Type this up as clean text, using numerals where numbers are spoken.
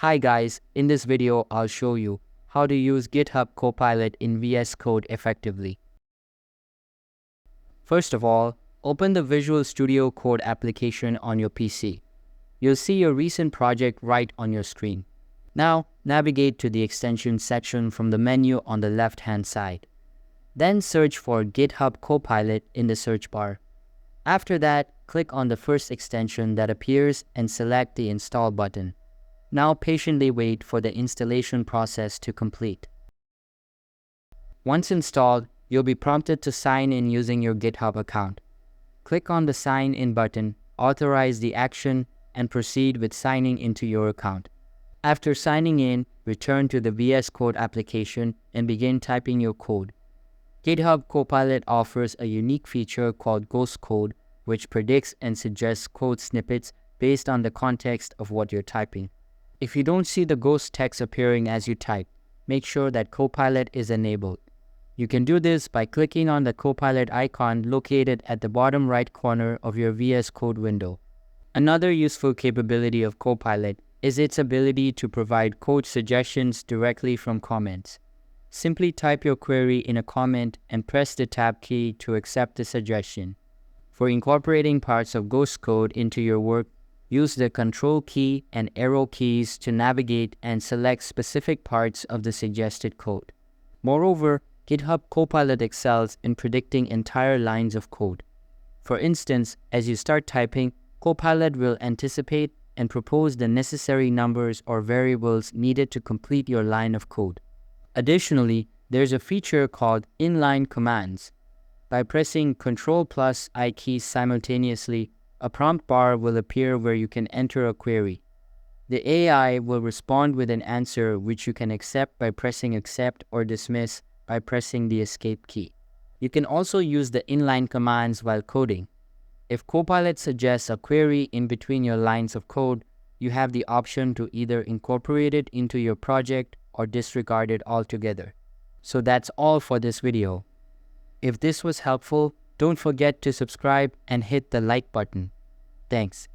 Hi guys, in this video I'll show you how to use GitHub Copilot in VS Code effectively. First of all, open the Visual Studio Code application on your PC. You'll see your recent project right on your screen. Now, navigate to the extensions section from the menu on the left-hand side. Then search for GitHub Copilot in the search bar. After that, click on the first extension that appears and select the Install button. Now patiently wait for the installation process to complete. Once installed, you'll be prompted to sign in using your GitHub account. Click on the Sign In button, authorize the action, and proceed with signing into your account. After signing in, return to the VS Code application and begin typing your code. GitHub Copilot offers a unique feature called Ghost Code, which predicts and suggests code snippets based on the context of what you're typing. If you don't see the ghost text appearing as you type, make sure that Copilot is enabled. You can do this by clicking on the Copilot icon located at the bottom right corner of your VS Code window. Another useful capability of Copilot is its ability to provide code suggestions directly from comments. Simply type your query in a comment and press the Tab key to accept the suggestion. For incorporating parts of Ghost Code into your work, use the Control key and arrow keys to navigate and select specific parts of the suggested code. Moreover, GitHub Copilot excels in predicting entire lines of code. For instance, as you start typing, Copilot will anticipate and propose the necessary numbers or variables needed to complete your line of code. Additionally, there's a feature called inline commands. By pressing Ctrl+I keys simultaneously, a prompt bar will appear where you can enter a query. The AI will respond with an answer which you can accept by pressing Accept or Dismiss by pressing the Escape key. You can also use the inline commands while coding. If Copilot suggests a query in between your lines of code, you have the option to either incorporate it into your project or disregard it altogether. So that's all for this video. If this was helpful, don't forget to subscribe and hit the like button. Thanks.